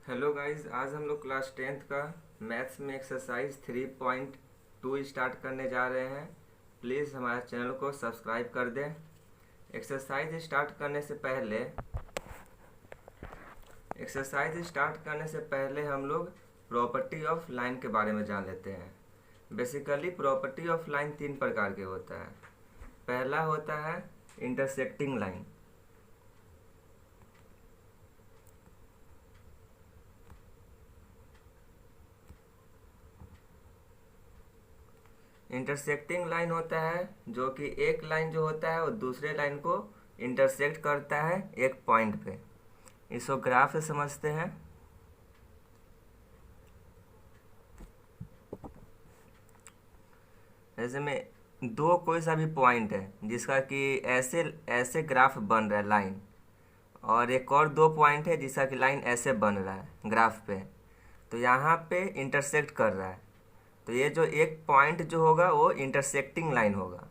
Hello guys, आज हम लोग क्लास 10th का मैथ्स में एक्सरसाइज 3.2 स्टार्ट करने जा रहे हैं। प्लीज़ हमारे चैनल को सब्सक्राइब कर दें। एक्सरसाइज स्टार्ट करने से पहले हम लोग प्रॉपर्टी ऑफ लाइन के बारे में जान लेते हैं। बेसिकली प्रॉपर्टी ऑफ लाइन तीन प्रकार के होता है। पहला होता है इंटरसेक्टिंग लाइन। इंटरसेक्टिंग लाइन होता है जो कि एक लाइन जो होता है वो दूसरे लाइन को इंटरसेक्ट करता है एक पॉइंट पे। इसको ग्राफ से समझते हैं। जैसे में दो कोई सा भी पॉइंट है जिसका कि ऐसे ऐसे ग्राफ बन रहा है लाइन, और एक और दो पॉइंट है जिसका कि लाइन ऐसे बन रहा है ग्राफ पे, तो यहाँ पे इंटरसेक्ट कर रहा है। तो ये जो एक पॉइंट जो होगा वो इंटरसेक्टिंग लाइन होगा।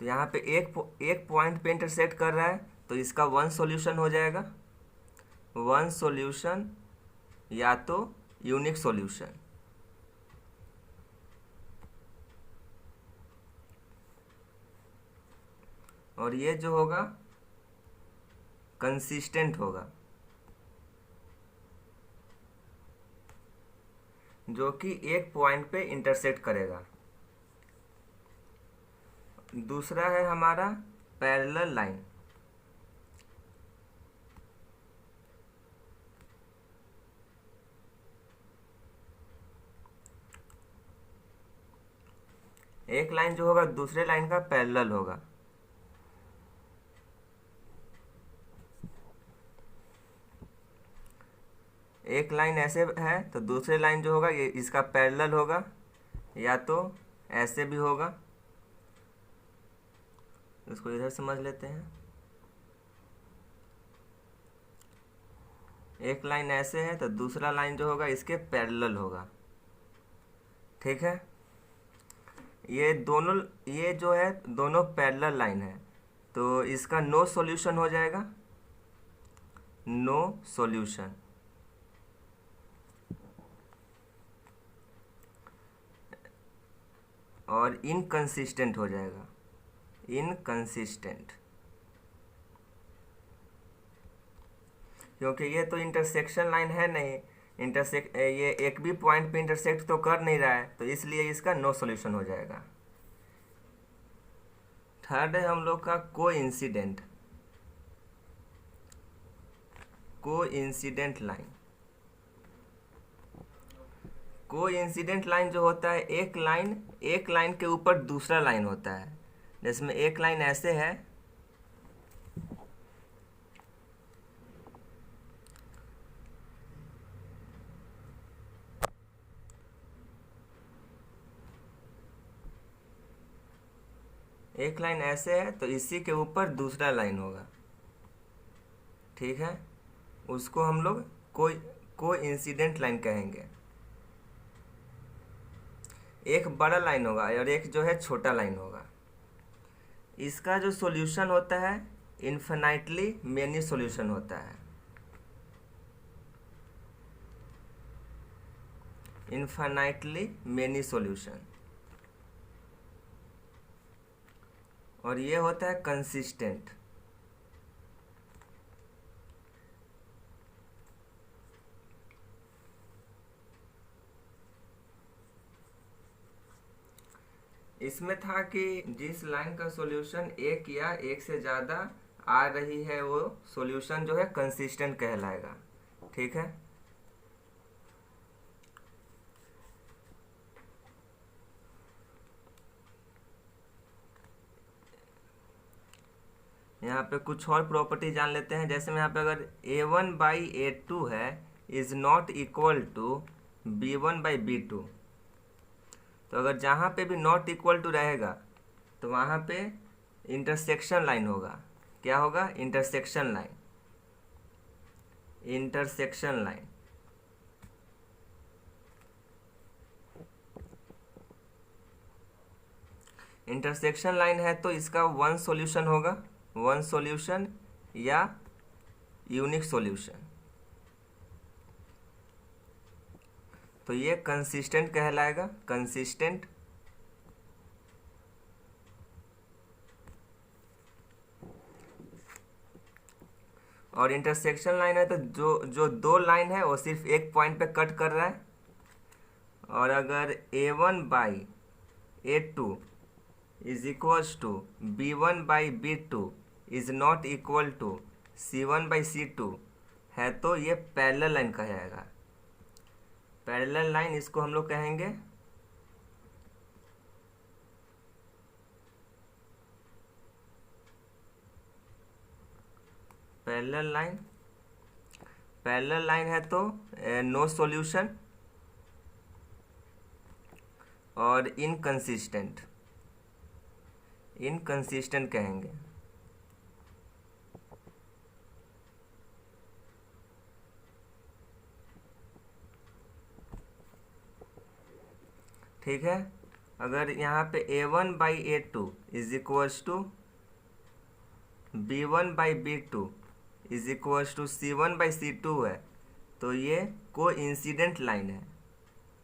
तो यहाँ पे एक पॉइंट पे इंटरसेक्ट कर रहा है, तो इसका वन सॉल्यूशन हो जाएगा। वन सॉल्यूशन या तो यूनिक सॉल्यूशन। और ये जो होगा कंसिस्टेंट होगा, जो कि एक पॉइंट पे इंटरसेक्ट करेगा। दूसरा है हमारा पैरेलल लाइन। एक लाइन जो होगा दूसरे लाइन का पैरेलल होगा। एक लाइन ऐसे है तो दूसरे लाइन जो होगा ये इसका पैरेलल होगा, या तो ऐसे भी होगा। इसको इधर समझ लेते हैं। एक लाइन ऐसे है तो दूसरा लाइन जो होगा इसके पैरेलल होगा। ठीक है, ये जो है दोनों पैरेलल लाइन है, तो इसका नो सॉल्यूशन हो जाएगा। No solution. और इनकंसिस्टेंट हो जाएगा। इनकंसिस्टेंट, क्योंकि ये तो इंटरसेक्शन लाइन है नहीं। ये एक भी पॉइंट पे इंटरसेक्ट तो कर नहीं रहा है, तो इसलिए इसका नो सॉल्यूशन हो जाएगा। थर्ड है हम लोग का coincident. Coincident line. Coincident line जो होता है एक लाइन के ऊपर दूसरा लाइन होता है। जिसमें एक लाइन ऐसे है, एक लाइन ऐसे है तो इसी के ऊपर दूसरा लाइन होगा। ठीक है, उसको हम लोग कोइंसिडेंट लाइन कहेंगे। एक बड़ा लाइन होगा और एक जो है छोटा लाइन होगा। इसका जो सॉल्यूशन होता है इन्फिनाइटली मेनी सॉल्यूशन होता है। Infinitely many solution. और ये होता है कंसिस्टेंट। इसमें था कि जिस लाइन का सॉल्यूशन एक या एक से ज़्यादा आ रही है वो सॉल्यूशन जो है कंसिस्टेंट कहलाएगा। ठीक है, यहाँ पे कुछ और प्रॉपर्टी जान लेते हैं। जैसे में यहाँ पे अगर a1/a2 है is not equal to b1/b2, तो अगर जहाँ पे भी नॉट इक्वल टू रहेगा तो वहाँ पे इंटरसेक्शन लाइन होगा। क्या होगा? Intersection line. Intersection line. Intersection line है तो इसका वन सॉल्यूशन होगा। वन सॉल्यूशन या यूनिक सॉल्यूशन। तो ये कंसिस्टेंट कहलाएगा, कंसिस्टेंट। और इंटरसेक्शन लाइन है तो जो जो दो लाइन है वो सिर्फ एक पॉइंट पे कट कर रहा है। और अगर A1/A2 is equals to B1/B2 is not equal to C1/C2 है तो ये पैरेलल लाइन कहलाएगा। पैरेलल लाइन इसको हम लोग कहेंगे पैरेलल लाइन। पैरेलल लाइन है तो नो सॉल्यूशन और इनकंसिस्टेंट, इनकंसिस्टेंट कहेंगे। ठीक है। अगर यहाँ पे A1/A2 is equals to B1/B2 is equals to C1/C2 है तो ये कोइंसिडेंट लाइन है,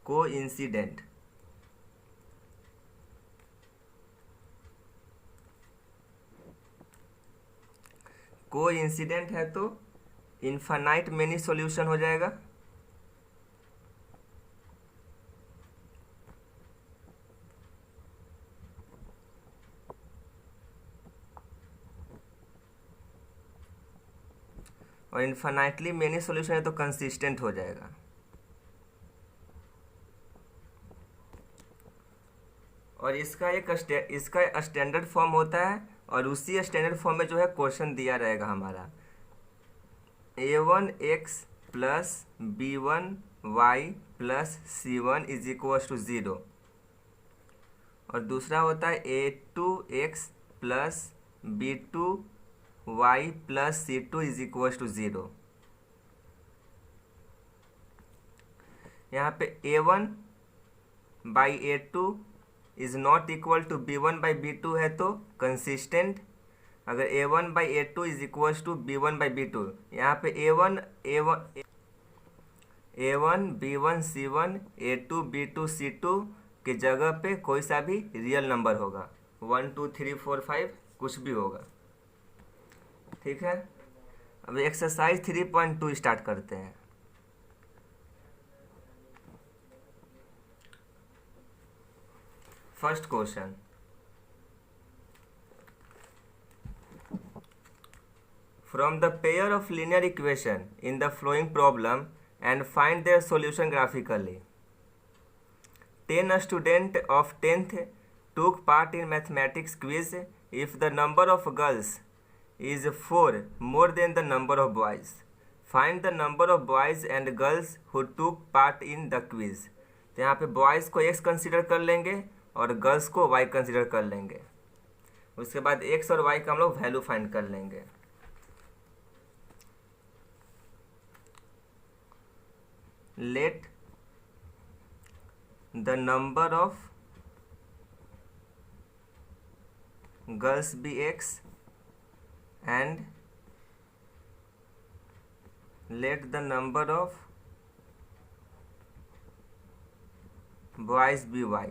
कोइंसिडेंट। कोइंसिडेंट है तो इनफाइनाइट मेनी सॉल्यूशन हो जाएगा। और इन्फाइनाइटली मेनी सॉल्यूशन है तो कंसिस्टेंट हो जाएगा। और इसका स्टैंडर्ड फॉर्म होता है और उसी स्टैंडर्ड फॉर्म में जो है क्वेश्चन दिया रहेगा हमारा A1x plus B1y plus C1 is equal to 0। और दूसरा होता है A2x plus B2y plus C2 is equal to 0। यहाँ पे A1/A2 is not equal to B1/B2 है तो कंसिस्टेंट। अगर A1/A2 is equal to B1/B2, यहाँ पे A1 B1 C1 A2 B2 C2 के जगह पे कोई सा भी रियल नंबर होगा, 1 2 3 4 5 कुछ भी होगा। ठीक है। अब एक्सरसाइज 3.2 स्टार्ट करते हैं। First question, from the pair of linear equation in the flowing problem and find their solution graphically. 10 students of 10th took part in mathematics quiz. If the number of girls is 4 more than the number of boys, find the number of boys and girls who took part in the quiz. तो यहाँ पे boys को x consider कर लेंगे और girls को y consider कर लेंगे। उसके बाद x और y का हम लोग वैल्यू फाइंड कर लेंगे। Let the number of girls be x and let the number of boys be y.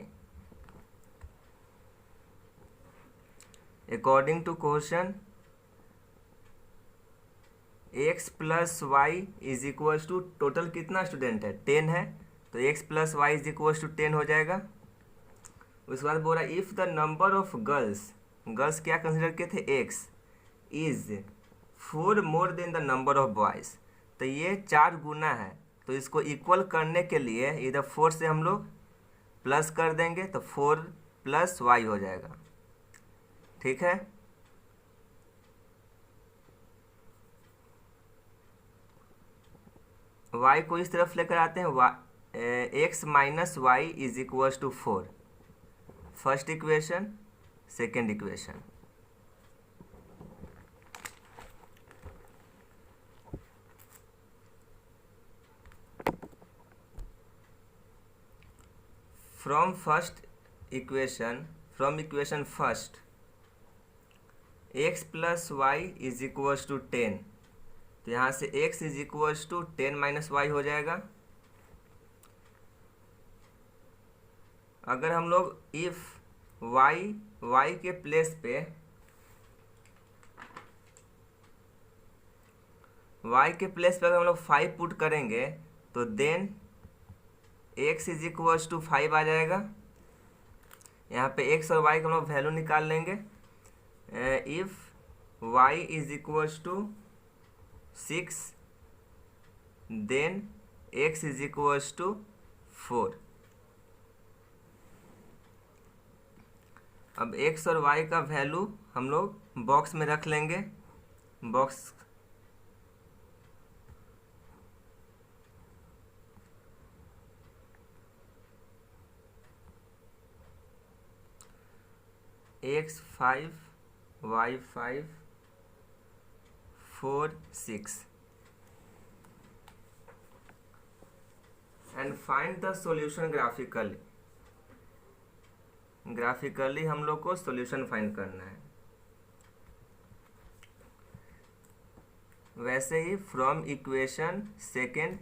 According to question, x plus y is equal to total कितना स्टूडेंट है, 10 है तो x plus y is equal to 10 हो जाएगा। उसके बाद बोला if the number of girls, girls क्या कंसिडर किए थे x, is 4 more than the number of boys, तो ये 4 गुना है तो इसको इक्वल करने के लिए इधर 4 से हम लोग प्लस कर देंगे तो 4 प्लस वाई हो जाएगा। ठीक है। y को इस तरफ लेकर आते हैं, x minus y is equal to 4। First equation, second equation. From equation first x plus y is equal to 10 तो यहाँ से x is equals to 10 minus y हो जाएगा। अगर हम लोग इफ y के प्लेस पे अगर हम लोग 5 पुट करेंगे तो then x is equals to 5 आ जाएगा। यहाँ पे x और y का हम लोग वैल्यू निकाल लेंगे। If y is equals to 6 then x is equals to 4। अब x और y का वैल्यू हम लोग बॉक्स में रख लेंगे। Box x 5 y 5 4 6 and find the solution graphically हम लोग को सॉल्यूशन फाइंड करना है। वैसे ही from equation second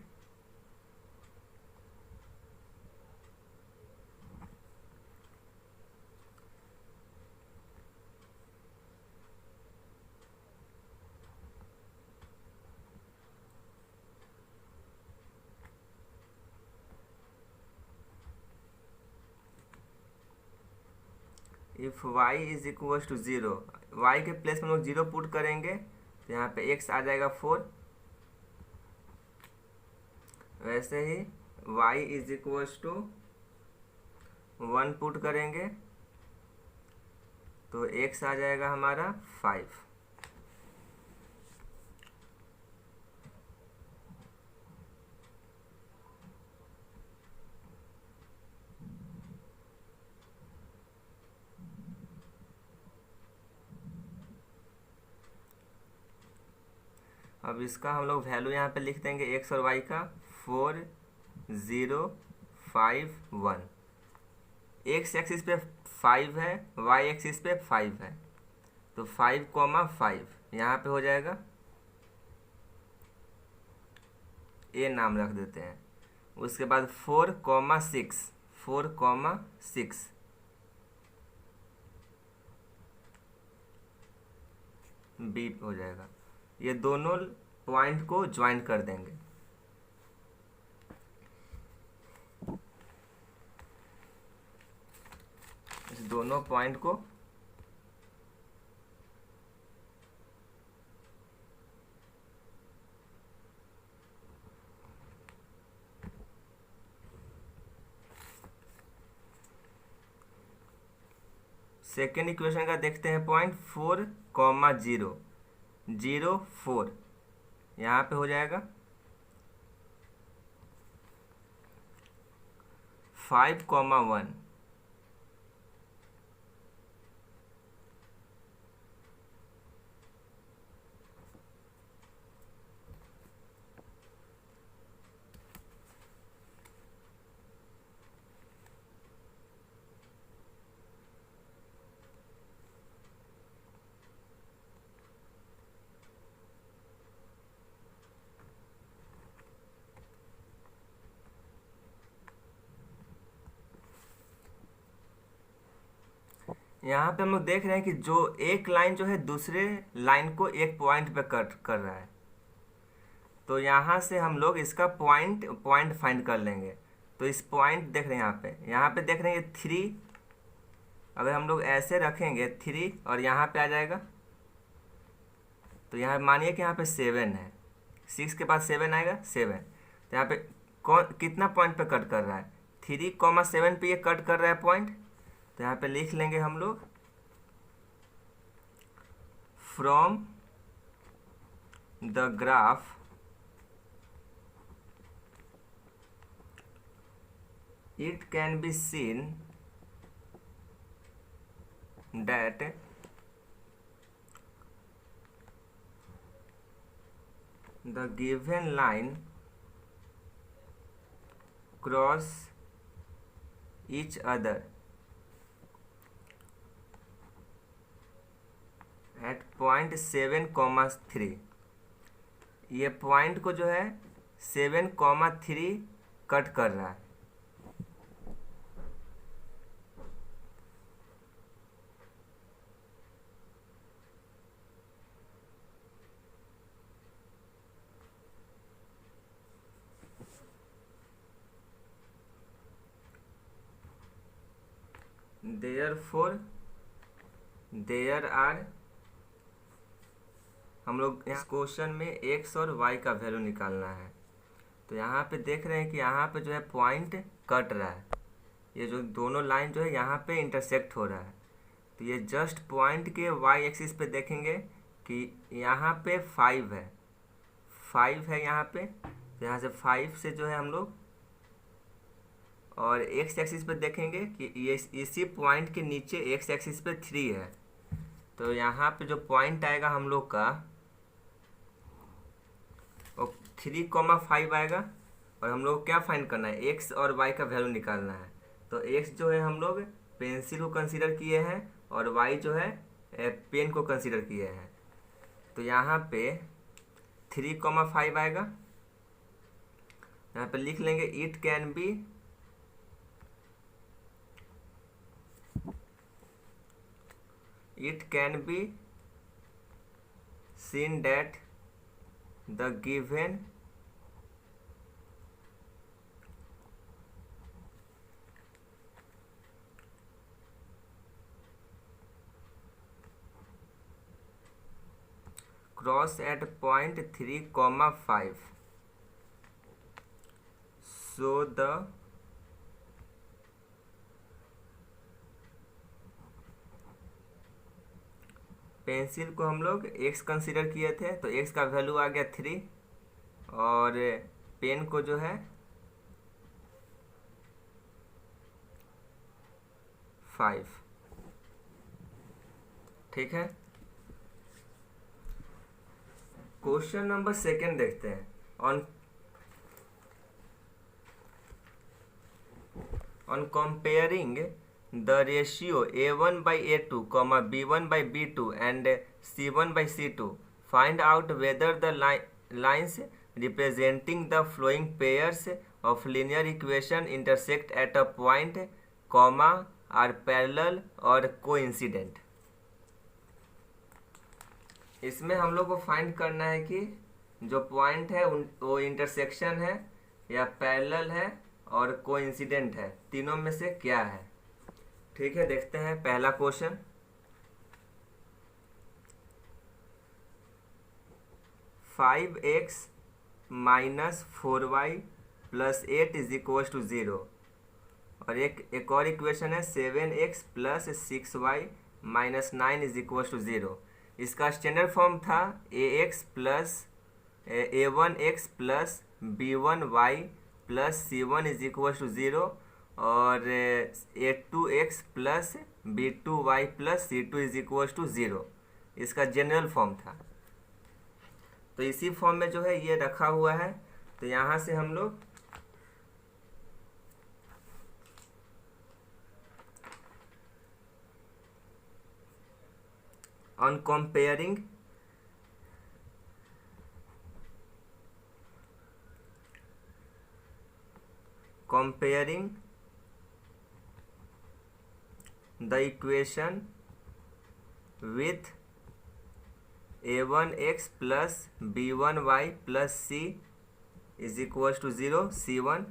if y is equal to 0, y के प्लेस में हम लोग 0 पुट करेंगे तो यहाँ पे x आ जाएगा 4। वैसे ही y is equal to 1 put करेंगे तो x आ जाएगा हमारा 5। अब इसका हम लोग वैल्यू यहाँ पे लिख देंगे x और y का 4 0 5 1। x एक्सिस पे 5 है, y एक्सिस पे 5 है, तो 5,5 यहाँ पे हो जाएगा। a नाम रख देते हैं। उसके बाद 4,6 b हो जाएगा। ये दोनों पॉइंट को ज्वाइन कर देंगे। इस दोनों पॉइंट को सेकेंड इक्वेशन का देखते हैं पॉइंट 4,0 0 4 यहाँ पे हो जाएगा 5,1। यहाँ पे हम लोग देख रहे हैं कि जो एक लाइन जो है दूसरे लाइन को एक पॉइंट पे कट कर रहा है, तो यहाँ से हम लोग इसका पॉइंट फाइंड कर लेंगे। तो इस पॉइंट देख रहे हैं यहाँ पे देख रहे हैं 3, अगर हम लोग ऐसे रखेंगे 3 और यहाँ पे आ जाएगा, तो यहाँ मानिए कि यहाँ पे 7 है, 6 के बाद 7 आएगा 7। तो यहाँ पे कौन कितना पॉइंट पे कट कर रहा है, 3,7 पे ये कट कर रहा है पॉइंट। तो यहाँ पे लिख लेंगे हम लोग from the graph it can be seen that the given line cross each other at point 7, 3। ये पॉइंट को जो है 7,3 कट कर रहा है। Therefore there are, हम लोग इस क्वेश्चन में x और y का वैल्यू निकालना है। तो यहाँ पे देख रहे हैं कि यहाँ पे जो है पॉइंट कट रहा है, ये जो दोनों लाइन जो है यहाँ पे इंटरसेक्ट हो रहा है। तो ये जस्ट पॉइंट के y एक्सिस पे देखेंगे कि यहाँ पे 5 है, 5 है यहाँ पे। तो यहाँ से 5 से जो है हम लोग, और x एक्सिस पे देखेंगे कि ये इसी पॉइंट के नीचे x एक्सिस पे 3 है। तो यहाँ पे जो पॉइंट आएगा हम लोग का वो 3,5 आएगा। और हम लोग क्या फाइंड करना है, x और y का वैल्यू निकालना है। तो x जो है हम लोग पेंसिल को कंसीडर किए हैं और y जो है पेन को कंसीडर किए हैं। तो यहाँ पे 3,5 आएगा, यहाँ पे लिख लेंगे it can be seen that the given cross at point 3,5, so the pencil को हम लोग x कंसीडर किए थे, तो x का वैल्यू आ गया 3 और पेन को जो है 5। ठीक है, क्वेश्चन नंबर 2 देखते हैं। On comparing the ratio a1 by a2, b1 by b2 and c1 by c2, find out whether the lines representing the flowing pairs of linear equation intersect at a point, are parallel or coincident। इसमें हम लोग को find करना है कि जो point है वो इंटरसेक्शन है या पैरेलल है और कोइंसिडेंट है, तीनों में से क्या है। ठीक है, देखते हैं पहला question. Five x minus 4y plus 8 is equal to 0। और एक और इक्वेशन है 7x plus 6y minus 9 is equal to 0। इसका स्टैंडर्ड फॉर्म था a1x plus b1y plus c1 is equal to 0 और a2x plus b2y plus c2 is equal to 0। इसका general form था। तो इसी फॉर्म में जो है ये रखा हुआ है। तो यहाँ से हम लोग on comparing the equation with a1x plus b1y plus c is equals to 0, c1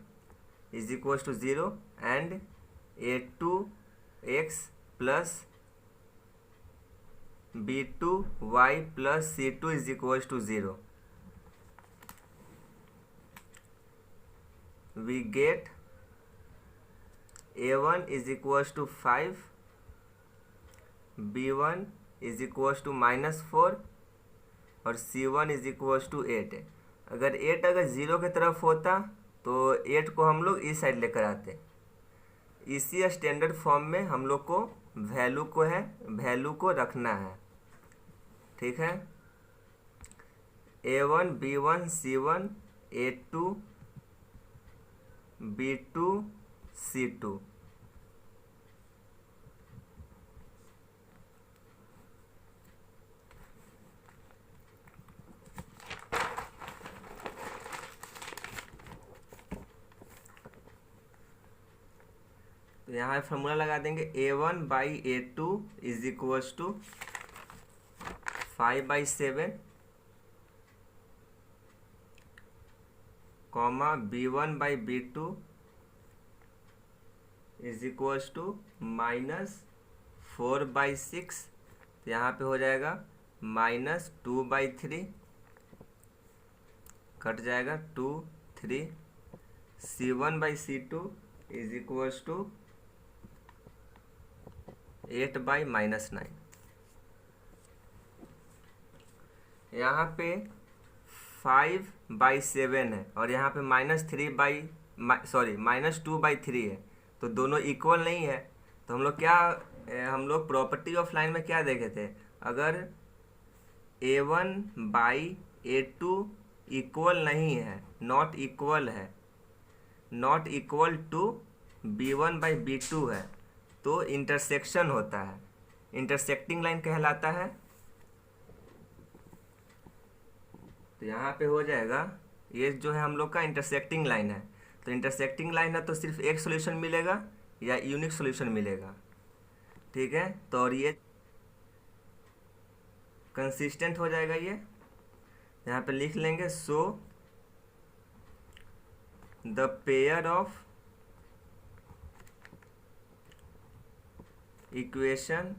is equals to 0 and a2x plus b2y plus c2 is equals to 0, we get a1 is equals to 5, b1 is equals to -4 और c1 is equals to 8। अगर 8 अगर 0 की तरफ होता तो 8 को हम लोग इस साइड लेकर आते। इसी स्टैंडर्ड फॉर्म में हम लोग को वैल्यू को रखना है। ठीक है, a1 b1 c1 a2 b2 c2। यहाँ फॉर्मूला लगा देंगे A1/A2 is equals to 5/7 comma B1/B2 is equals to -4/6। तो यहाँ पे हो जाएगा -2/3, कट जाएगा 2 3। C1/C2 is equals to 8/-9। यहाँ पे 5/7 है और यहाँ पे -2/3 है, तो दोनों इक्वल नहीं है। तो हम लोग प्रॉपर्टी ऑफ लाइन में क्या देखे थे, अगर A1/A2 इक्वल नहीं है, नॉट इक्वल टू B1/B2 है, तो इंटरसेक्शन होता है, इंटरसेक्टिंग लाइन कहलाता है। तो यहाँ पे हो जाएगा, ये जो है हम लोग का इंटरसेक्टिंग लाइन है। तो इंटरसेक्टिंग लाइन है तो सिर्फ एक सॉल्यूशन मिलेगा या यूनिक सॉल्यूशन मिलेगा, ठीक है। तो और ये कंसिस्टेंट हो जाएगा। ये यहाँ पे लिख लेंगे, so the pair of equation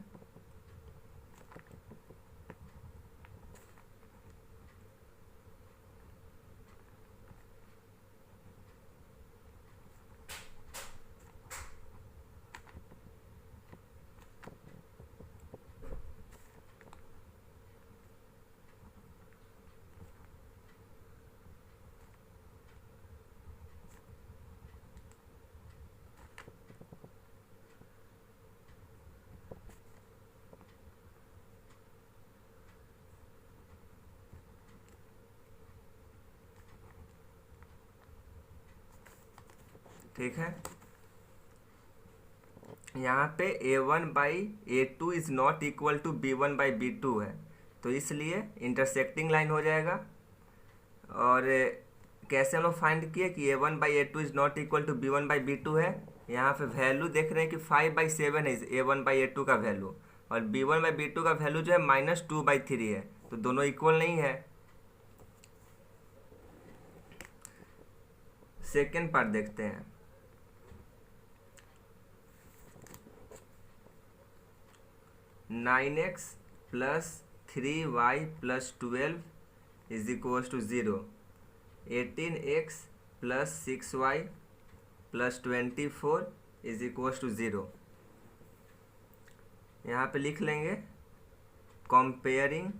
ठीक है। यहाँ पे A1/A2 is not equal to B1/B2 है, तो इसलिए इंटरसेक्टिंग लाइन हो जाएगा। और कैसे हम लोग फाइंड किए कि A1/A2 is not equal to B1/B2 है, यहाँ पे वैल्यू देख रहे हैं कि 5/7 है A1/A2 का वैल्यू, और B1/B2 का वैल्यू जो है -2/3 है, तो दोनों इक्वल नहीं है। सेकेंड पार्ट देखते हैं। (9x + 3y + 12 is equal to 0), 18x + 6y + 24 is equal to 0। यहाँ पे लिख लेंगे कंपेयरिंग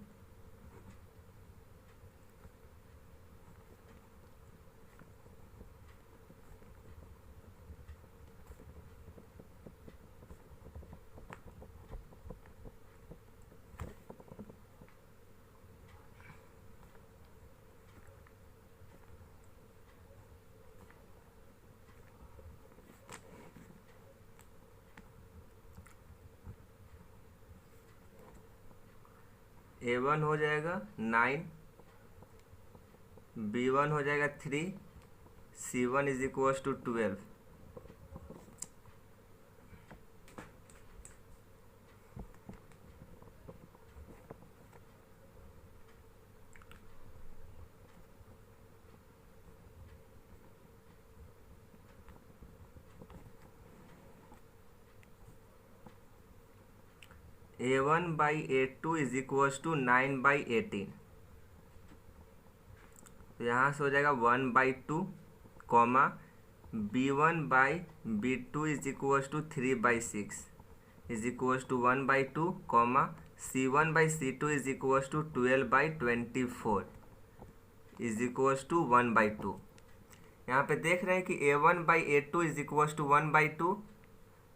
A1 हो जाएगा 9, B1 हो जाएगा 3, C1 is equal to 12। A1/A2 is equal to 9/18। तो यहाँ से हो जाएगा 1/2 comma B1/B2 is equal to 3/6 is equal to 1/2 comma C1/C2 is equal to 12/24 is equal to 1/2। यहाँ पे देख रहे हैं कि A1/A2 is equal to 1/2,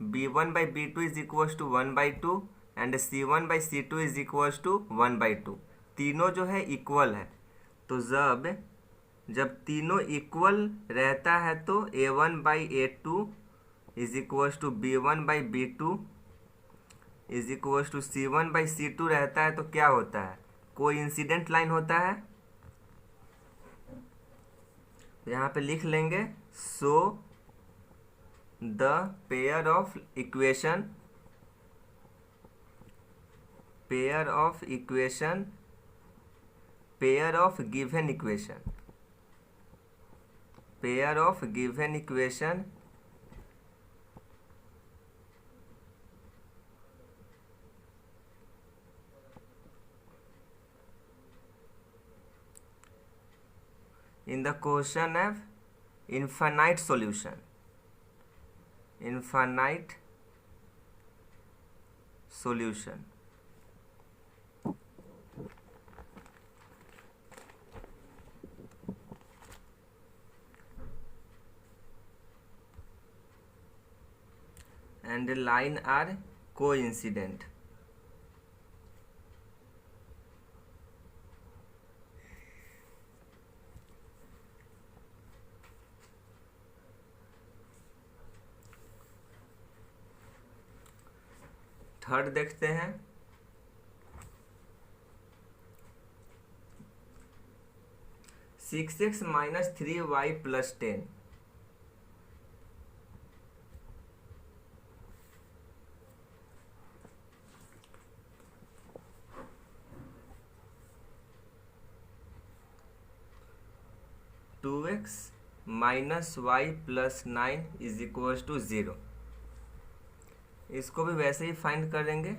B1/B2 is equal to 1/2 and C1/C2 is equal to 1/2। तीनों जो है इक्वल है। तो जब तीनों इक्वल रहता है तो A1/A2 is equal to B1/B2 is equal to C1/C2 रहता है, तो क्या होता है, कोई इंसिडेंट लाइन होता है। यहाँ पे लिख लेंगे, सो the pair of equation pair of given equation in the question of infinite solution. And the line are coincident. Third देखते हैं। 6x minus 3y plus 10 2x minus y plus 9 is equals to 0। इसको भी वैसे ही find करेंगे।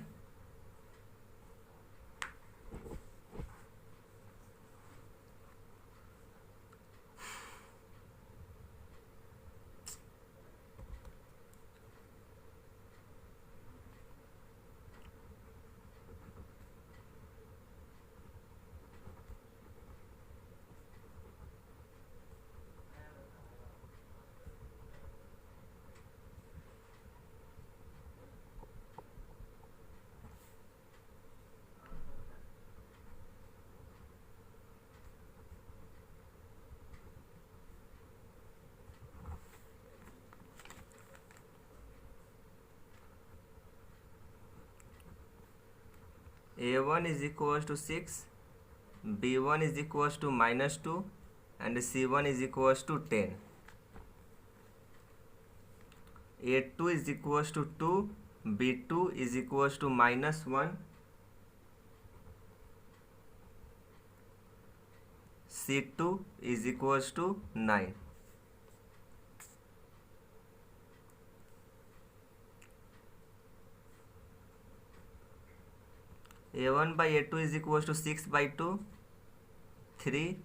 A1 is equals to 6, B1 is equals to minus 2 and C1 is equals to 10. A2 is equals to 2, B2 is equals to minus 1, C2 is equals to 9. A1 by A2 is equals to 6 by 2, 3,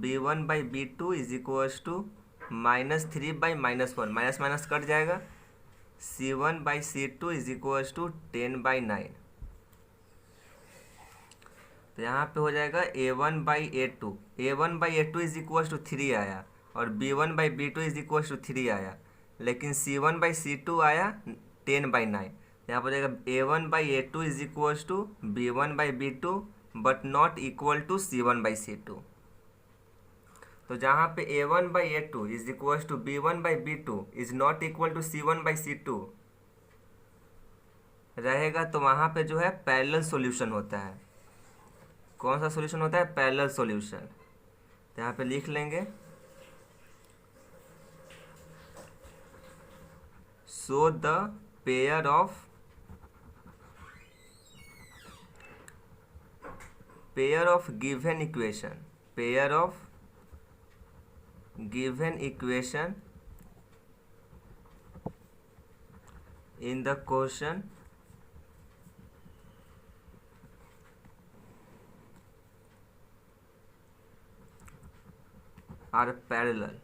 B1 by B2 is equals to minus 3 by minus 1, minus minus cut जाएगा, C1 by C2 is equals to 10 by 9। तो यहाँ पे हो जाएगा A1 by A2, A1 by A2 is equals to 3 आया और B1 by B2 is equals to 3 आया, लेकिन C1 by C2 आया 10 by 9। यहाँ पर जाएगा A1 by A2 is equals to B1 by B2 but not equal to C1 by C2। तो जहाँ पे A1 by A2 is equals to B1 by B2 is not equal to C1 by C2 रहेगा, तो वहाँ पे जो है parallel solution होता है। कौन सा सॉल्यूशन होता है? Parallel solution. तो यहाँ पे लिख लेंगे so the pair of given equation in the question are parallel।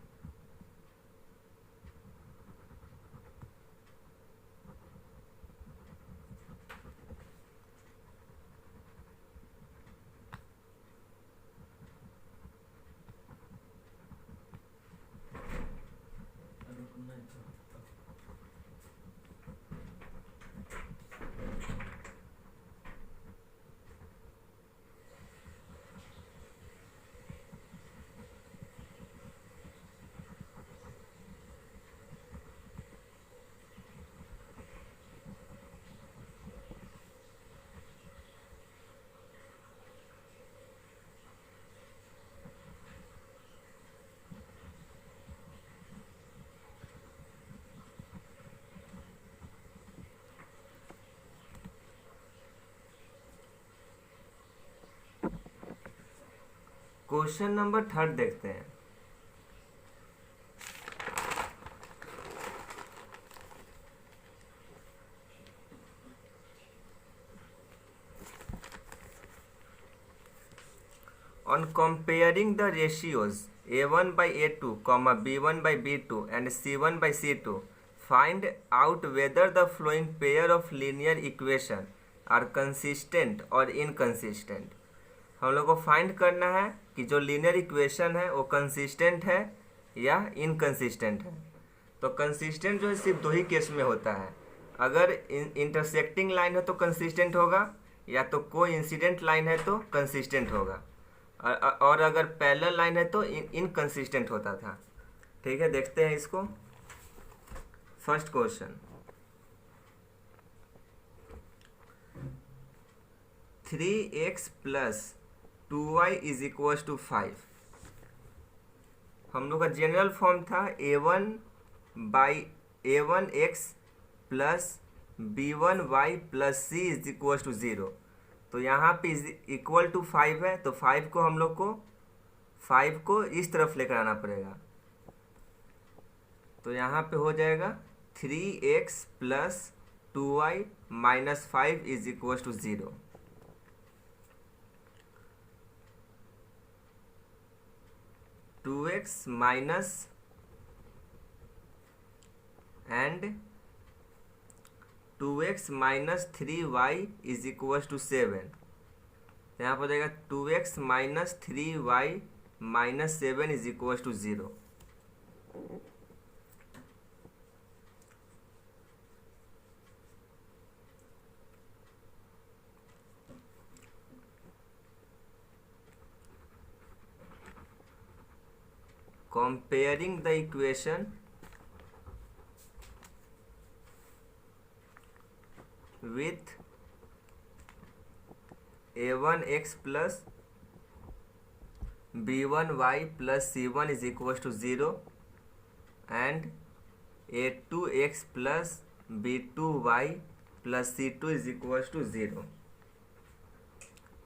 Question number 3 देखते हैं। On comparing the ratios a1 by a2, b1 by b2 and c1 by c2, find out whether the following pair of linear equation are consistent or inconsistent। हम लोग को find करना है कि जो linear equation है वो कंसिस्टेंट है या इनकंसिस्टेंट है। तो कंसिस्टेंट जो है सिर्फ दो ही केस में होता है, अगर इंटरसेक्टिंग लाइन है तो कंसिस्टेंट होगा, या तो कोई इंसिडेंट लाइन है तो कंसिस्टेंट होगा, और अगर पैरेलल लाइन है तो इनकंसिस्टेंट होता था। ठीक है, देखते हैं इसको। First question, 3x plus 2y is equal to 5। हम लोग का जनरल फॉर्म था a1x plus b1y plus c is equal to 0। तो यहाँ पे इक्वल टू 5 है, तो 5 को इस तरफ लेकर आना पड़ेगा। तो यहाँ पे हो जाएगा 3x plus 2y minus 5 is equal to 0। 2x minus and 2x minus 3y is equal to 7। यहाँ पर जाएगा 2x minus 3y minus 7 is equal to 0। Comparing the equation with a1x plus b1y plus c1 is equal to 0 and a2x plus b2y plus c2 is equal to 0,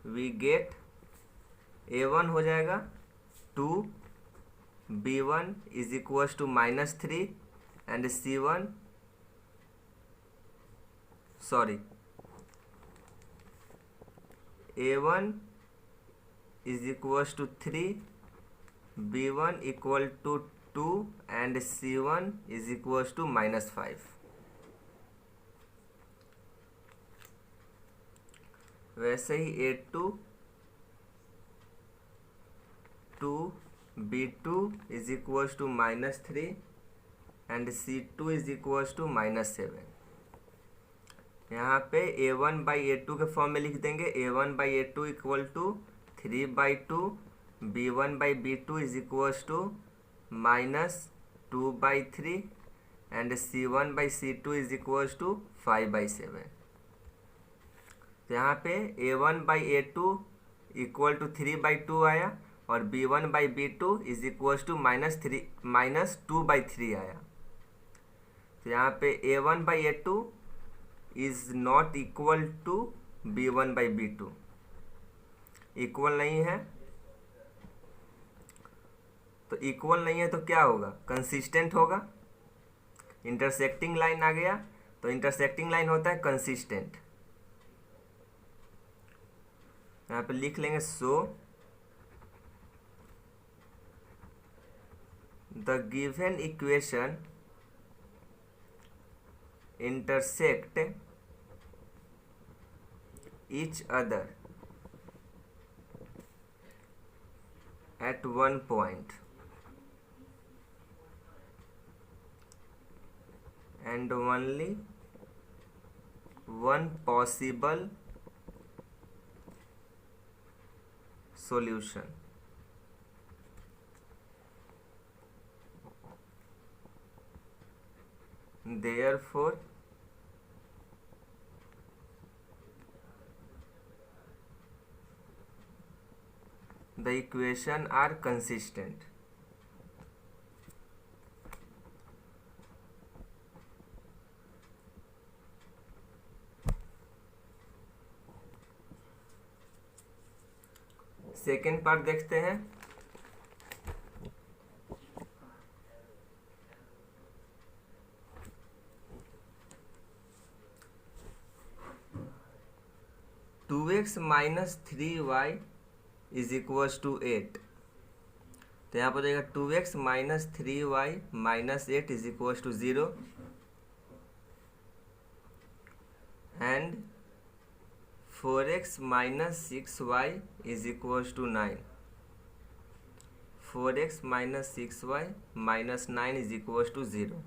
we get a1 हो जाएगा 2, b1 is equal to minus 3 and c1 a1 is equal to 3, b1 equal to 2 and c1 is equal to minus 5। वैसे ही a2 2 b2 is equal to minus 3 and c2 is equal to minus 7। यहाँ पे a1 by a2 के form में लिख देंगे, a1 by a2 equal to 3/2, b1 by b2 is equal to minus 2/3 and c1 by c2 is equal to 5/7। तो यहाँ पे a1 by a2 equal to 3/2 आया और b1 by b2 is equal to minus 2/3 आया। तो यहाँ पे a1 by a2 is not equal to b1 by b2, equal नहीं है। तो इक्वल नहीं है तो क्या होगा, कंसिस्टेंट होगा। इंटरसेक्टिंग लाइन आ गया तो इंटरसेक्टिंग लाइन होता है कंसिस्टेंट। यहाँ पे लिख लेंगे सो the given equation intersect each other at one point and only one possible solution। Therefore the equation are consistent। Second part देखते हैं। Two x minus three y is equals to 8। तो यहाँ पर हो जाएगा 2x minus three y minus 8 is equals to 0 and 4x minus 6y is equals to 9। 4x minus 6y minus 9 is equals to 0।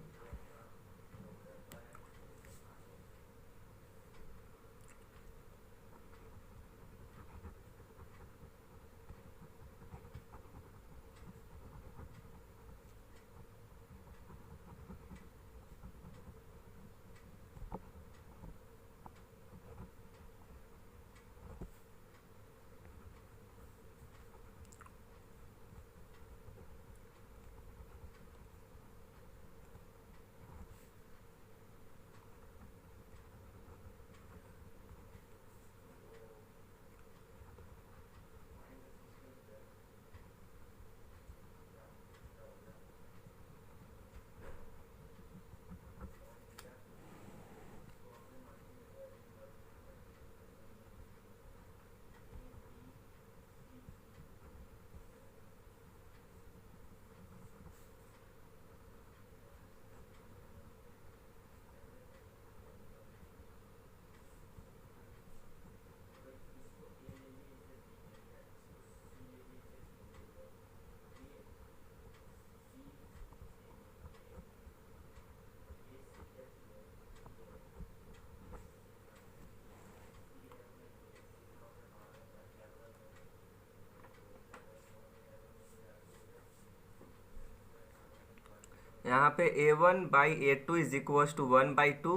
यहाँ पे a1/a2 is equals to 1/2,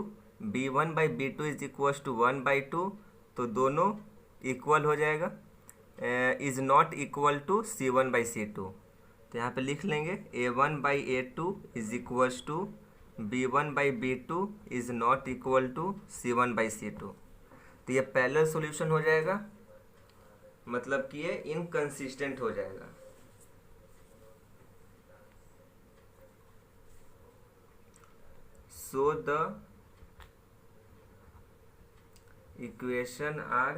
b1/b2 is equals to 1/2, तो दोनों equal हो जाएगा। Is not equal to c1/c2, तो यहाँ पे लिख लेंगे a1/a2 is equals to b1/b2 is not equal to c1/c2। तो ये पैरेलल सॉल्यूशन हो जाएगा, मतलब कि ये इनकंसिस्टेंट हो जाएगा। So the equation are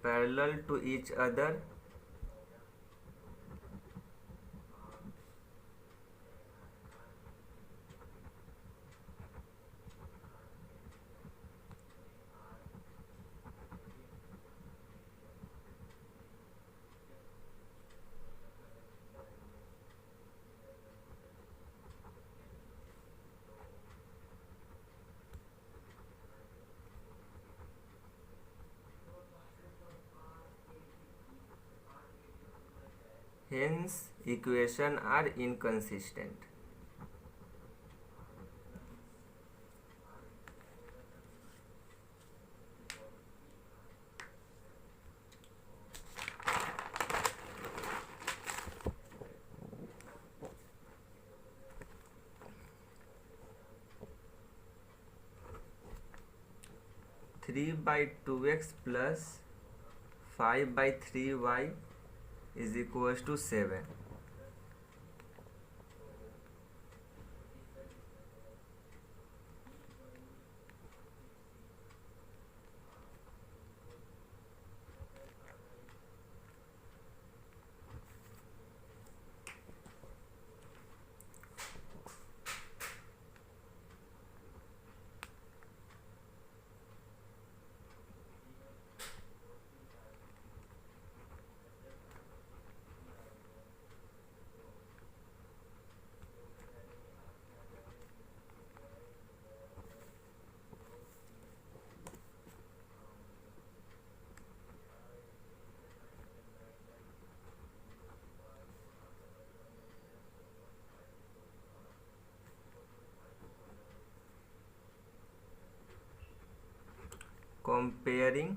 parallel to each other hence equation are inconsistent। Three by two x plus 5/3y is equals to 7। comparing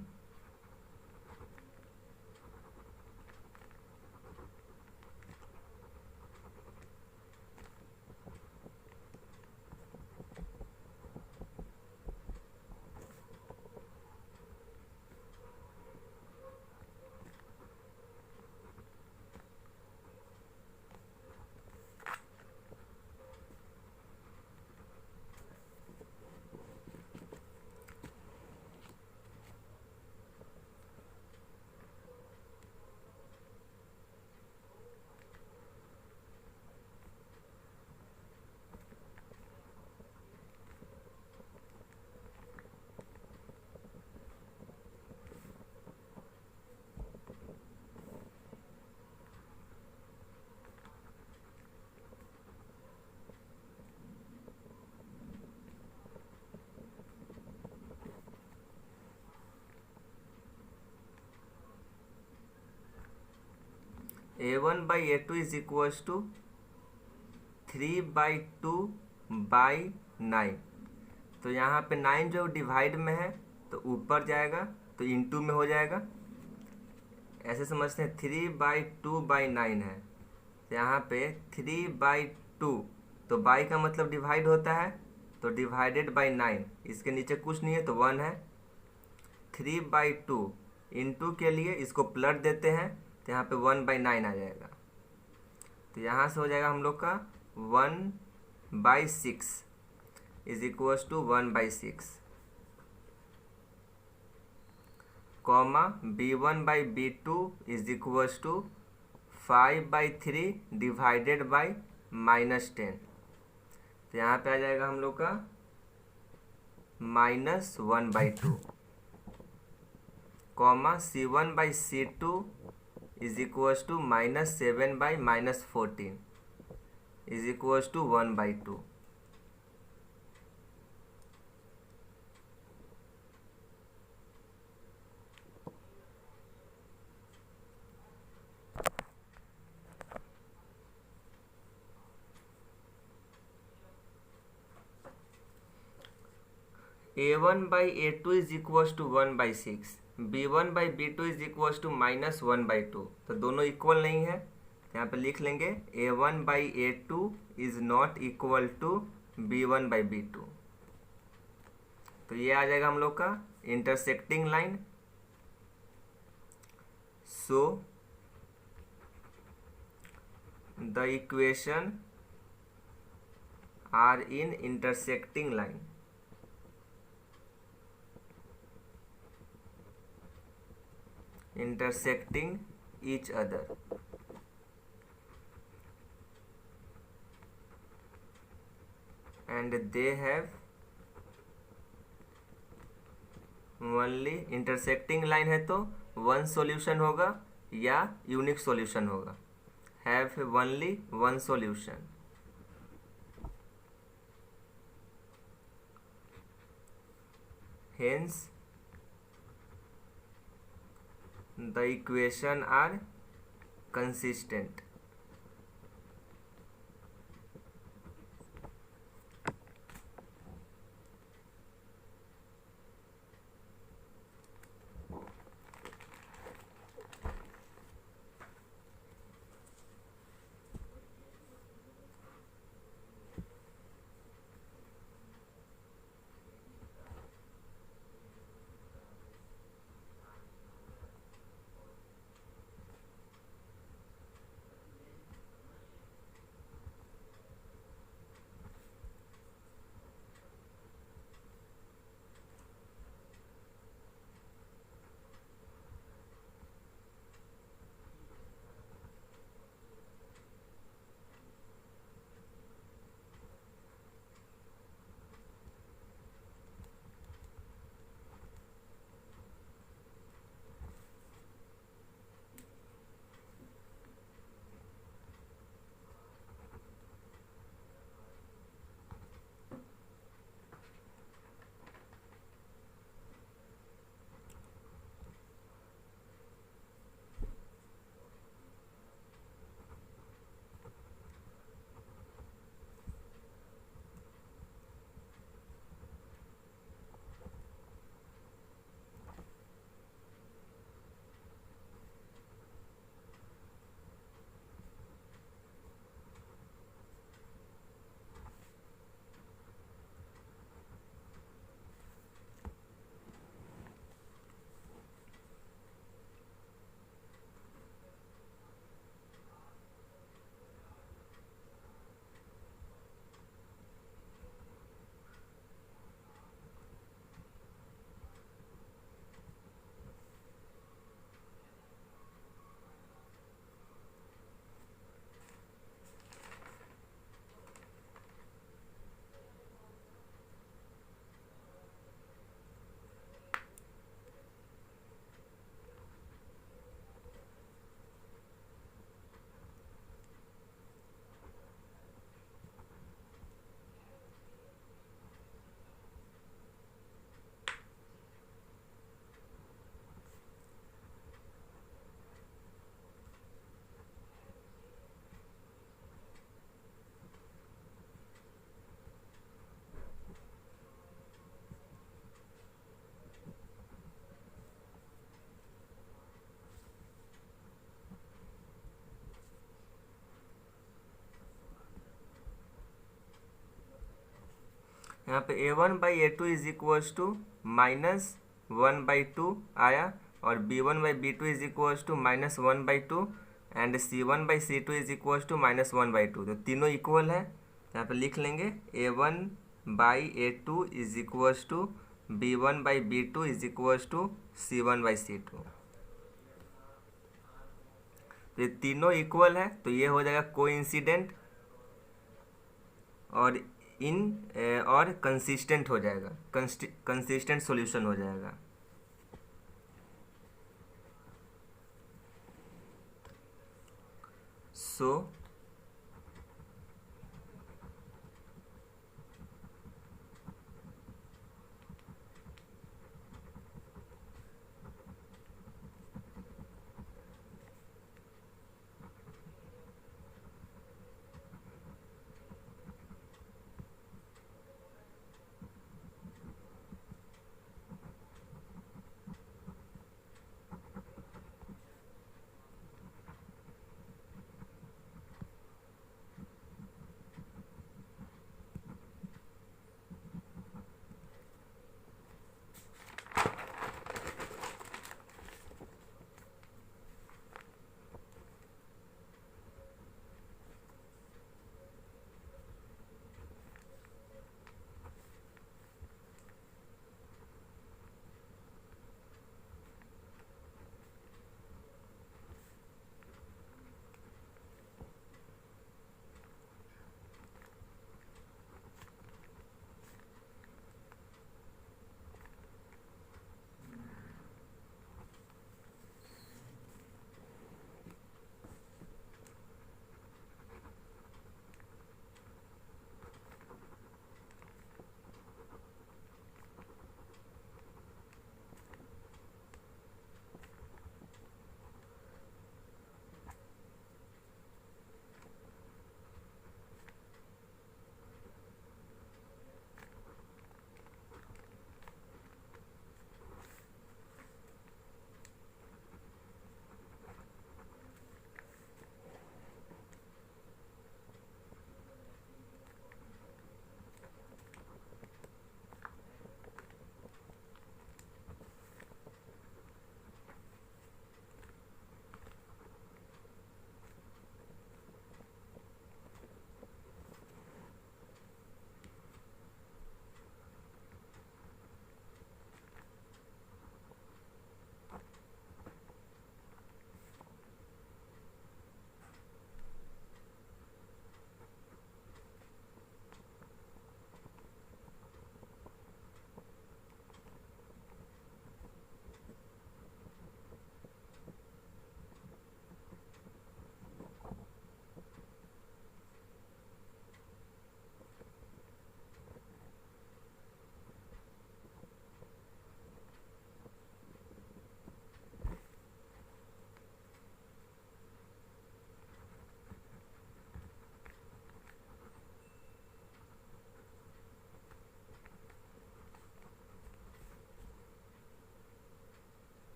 A1/A2 is equals to 3/2/9। तो यहाँ पे 9 जो डिवाइड में है तो ऊपर जाएगा तो इनटू में हो जाएगा, ऐसे समझते हैं। 3/2/9 है तो यहाँ पे 3/2, तो बाई का मतलब डिवाइड होता है, तो डिवाइडेड बाई 9, इसके नीचे कुछ नहीं है तो 1 है। 3/2 इंटू के लिए इसको प्लस देते हैं तो यहाँ पे 1/9 आ जाएगा। तो यहाँ से हो जाएगा हम लोग का 1/6 is equals to 1/6, comma B1/B2 is equals to 5/3 divided by -10। तो यहाँ पे आ जाएगा हम लोग का -1/2, comma C1/C2 is equals to -7/-14 is equals to 1/2। A1/A2 is equals to 1/6, B1/B2 is equals to -1/2। तो दोनों इक्वल नहीं है तो यहाँ पे लिख लेंगे A1/A2 is not equal to B1/B2। तो ये आ जाएगा हम लोग का intersecting line. So the equation are in intersecting line. intersecting each other and they have only, intersecting line है तो वन सॉल्यूशन होगा या यूनिक सॉल्यूशन होगा, have only one solution। hence the equation are consistent। यहाँ पे a1/a2 is equals to -1/2 आया, और b1/b2 is equals to -1/2 and c1/c2 is equals to -1/2। तो तीनों इक्वल है, यहाँ पे लिख लेंगे a1/a2 is equals to b1/b2 is equals to c1/c2। तो ये तीनों इक्वल है, तो ये हो जाएगा कोइंसिडेंट और और कंसिस्टेंट हो जाएगा, कंसिस्टेंट सॉल्यूशन हो जाएगा। सो